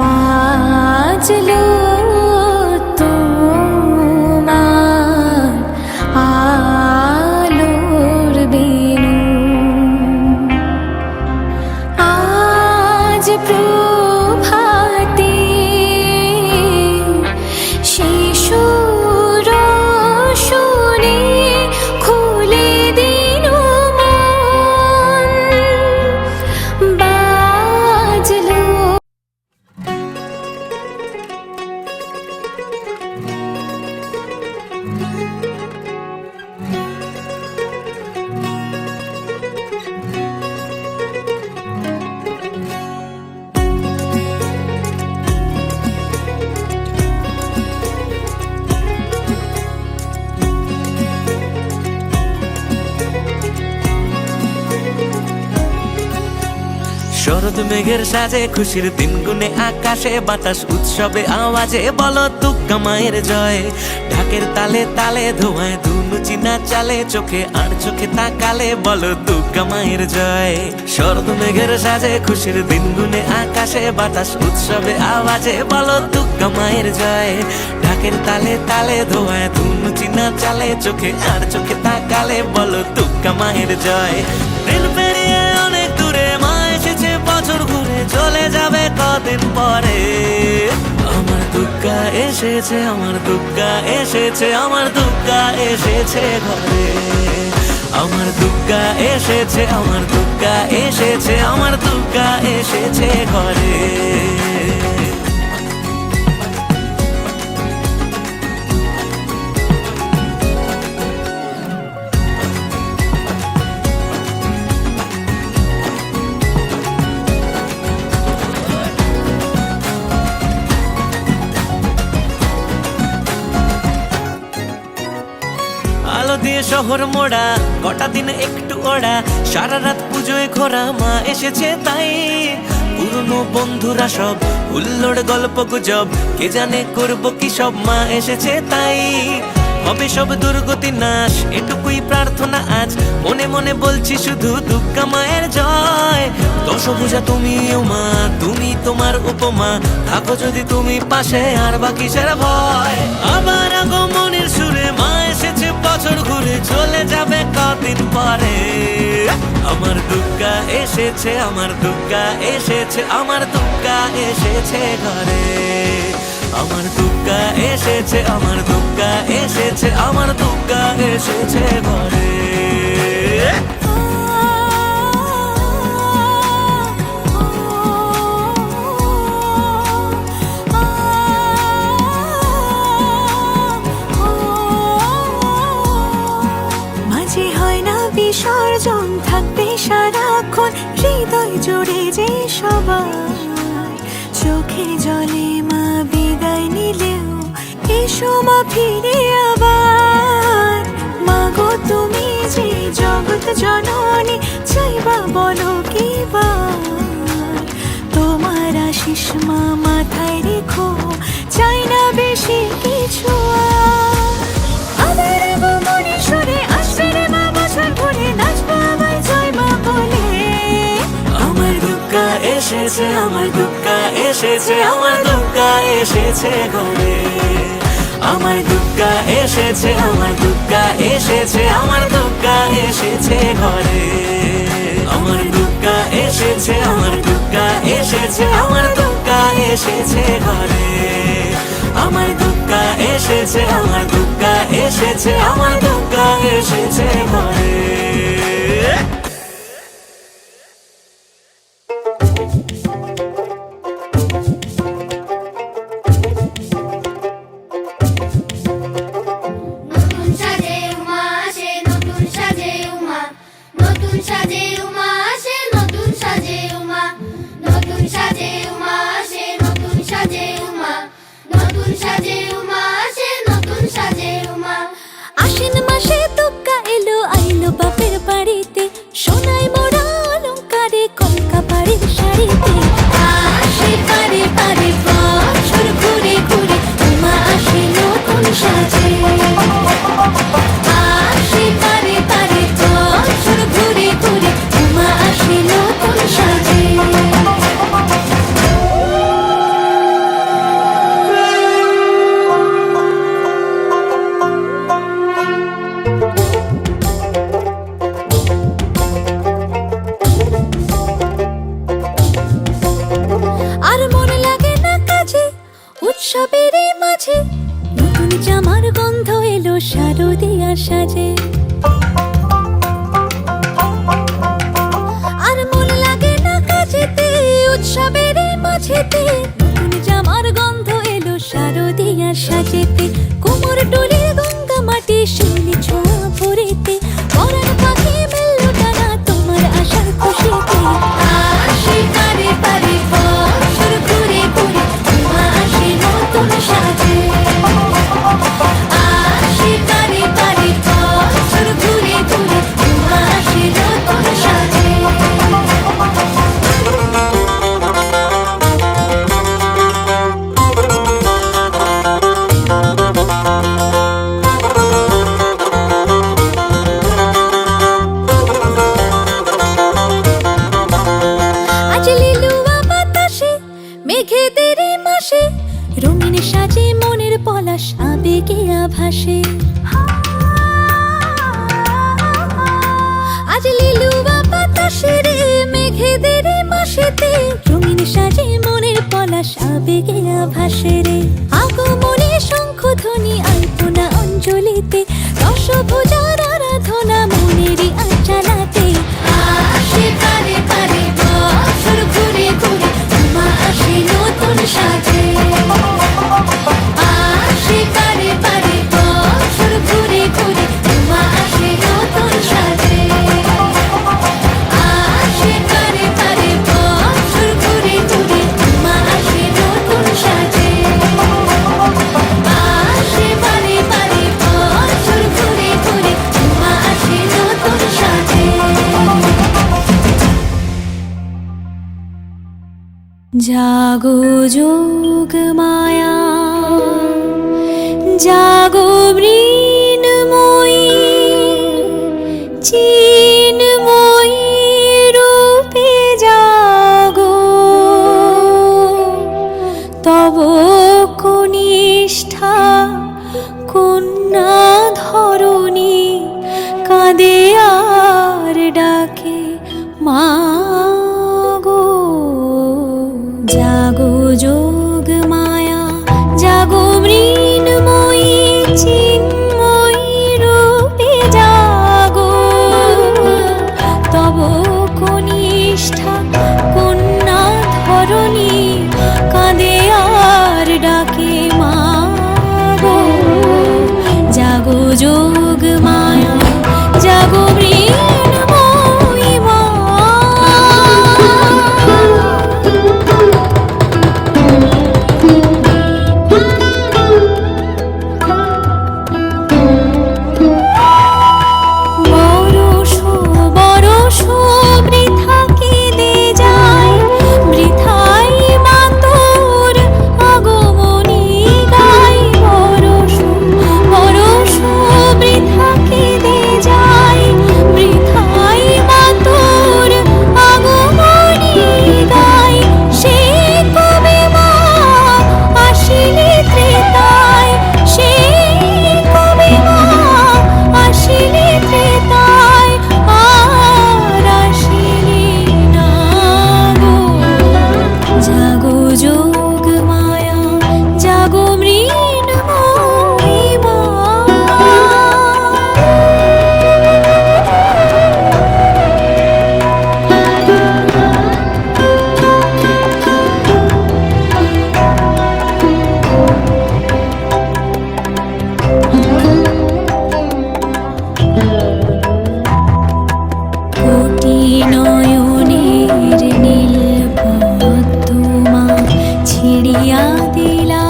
বাজলো তোমার আলোর বেণু, আজ প্রভাতে শিশুর শুনে খুলে দিল মন, বাজলো। শরৎ মেঘের সাজে খুশির দিন গুনে আকাশে বাতাস উৎসবে আওয়াজে বলো দুর্গা মায়ের জয়। ঢাকের তালে তালে ধোঁয়ায় ধুনু চিনা চালে চোখে আর চোখে তাকালে বলো দুর্গা মায়ের জয়। শরৎ মেঘের সাজে খুশির দিন গুনে আকাশে বাতাস উৎসবে আওয়াজে বলো দুর্গা মায়ের জয়। ঢাকের তালে তালে ধোঁয়ায় ধুনু চিনা চালে চোখে আর চোখে তাকালে বলো দুর্গা মায়ের জয়। দিন পেরিয়ে অনেক দূরে মা এসেছে, বছর ঘুরে চলে যাবে কদিন পরে। আমার দুর্গা এসেছে, আমার দুর্গা এসেছে, আমার দুর্গা এসেছে ঘরে। আমার দুর্গা এসেছে, আমার দুর্গা এসেছে, আমার দুর্গা এসেছে ঘরে। আলো দিয়ে শহর মোড়া, কটা দিন একটু ওড়া, সারা রাত পুজোয় ঘোরা মা এসেছে তাই। পুরনো বন্ধুরা সব হুল্লোড় গল্প গুজব, কে জানে করবো কি সব, মা এসেছে তাই। হবে সব দুর্গতি নাশ, এটুকুই প্রার্থনা আজ, মনে মনে বলছি শুধু দুর্গা মায়ের জয়। দশভুজা তুমি মা, তুমি তোমার উপমা, থাকো যদি তুমি পাশে আর বাকি সেরা ভয়। আবার আগমনের সুরে মা এসেছে, বছর ঘুরে চলে যাবে কদিন পরে। আমার দুর্গা এসেছে, আমার দুর্গা এসেছে, আমার দুর্গা এসেছে ঘরে। আমার দুর্গা এসেছে, আমার দুর্গা এসেছে, আমার দুর্গা এসেছে ঘরে। মাঝে হয় না বিসর্জন, থাকবে সারাক্ষণ হৃদয় জুড়ে যে সবাই। চোখে জলে মা বিদায় নিলেও এসো মা ফিরে আবার। মাগো তুমি যে জগৎ জননী, চাইবা বলো কি বার। তোমার আশিস মা মাথায় রেখো, চাই না বেশি কিছু আর। আবার আগমনের সুরে আসবে রে মা, বছর ঘুরে নাচবো আবার জয় মা বলে। আমার দুর্গা এসেছে, আমার দুর্গা এসেছে, আমার দুর্গা এসেছে ঘরে। আমার দুর্গা এসেছে, আমার দুর্গা এসেছে, আমার দুর্গা এসেছে ঘরে। আমার দুর্গা এসেছে, আমার দুর্গা এসেছে, আমার দুর্গা এসেছে ঘরে। আমার দুর্গা এসেছে, আমার দুর্গা এসেছে, আমার দুর্গা এসেছে ঘরে। আশ্বিন মাসে দুর্গা এলো, আইলো বাপের বাড়িতে, সোনায় মোড়া অলংকারে কলকা বাড়ির শাড়িতে। আসে পারে পারে বছর ঘুরে ঘুরে, মা আসে নতুন সাজে। আসে পারে পারে বছর ঘুরে ঘুরে, মা আসে নতুন সাজে। উৎসবের মাঝে নতুন জামার গন্ধ এলো শারদিয়ার সাজে। আর মন লাগে না কাজেতে, উৎসবের মাঝেতে নতুন জামার গন্ধ এলো শারদিয়ার সাজেতে। কোমর ডোলে গঙ্গা মাটি শিউলি ছোঁয়া ভরেতে, পরাণ পাখি মেললো টানা তোমার আশার খুশিতে। আসে পারে পারে বছর ঘুরে ঘুরে তোমা আসে নতুন সাজে। আসে পারে পারে বছর ঘুরে ঘুরে তোমা আসে নতুন সাজে। আজ লিলুয়া বাতাসে মেঘেদের মাসে রঙিন সাজে মনের পলাশ আবেগে আভাসে। আজ লিলুয়া বাতাসে রে মেঘেদের মাসেতে রঙিন সাজে মনের পলাশ আবেগে আভাসে রে। আগমনে শঙ্খধ্বনি আলপনা অঞ্জলিতে, দশভুজার আরাধনা মনেরই আঞ্চলাতে। আসে পারে পারে বছর ঘুরে ঘুরে তোমা আসে নতুন সাজে। আসে পারে পারে বছর ঘুরে ঘুরে তোমা আসে নতুন সাজে। আসে পারে পারে বছর ঘুরে ঘুরে তোমা আসে নতুন সাজে। আসে পারে পারে বছর ঘুরে ঘুরে তোমা আসে নতুন সাজে। জাগো যোগ মায়া, জাগো মৃন্ময়ী, চিন্ময়ী রূপে জাগো। তব কনিষ্ঠা কন্যা ধরণী কাঁদে আর ডাকে মা গো। জাগো যোগ মায়া, জাগো মৃন্ময়ী, চিন্ময়ী রূপে জাগো। তব কনিষ্ঠা কন্যা ধরণী কাঁদে আর ডাকে মা গো। জাগো যোগ মায়া, জাগো মৃন্ময়ী মা। বরষো বরষো বৃথা কেঁদে যায়, বৃথাই মাতোর আগমনী গাই। বরষো বরষো বৃথা কেঁদে যায়, বৃথাই মাতোর আগমনী গাই। সে কবে মা আসিলে ত্রেতায়, সে কবে মা আসিলে ত্রেতায়, আর আসিলে না গো। জাগো যোগ মায়া, জাগো মৃন্ময়ী মা। কোটি নয়নের নীল পদ্মা ছিড়িয়া দিলা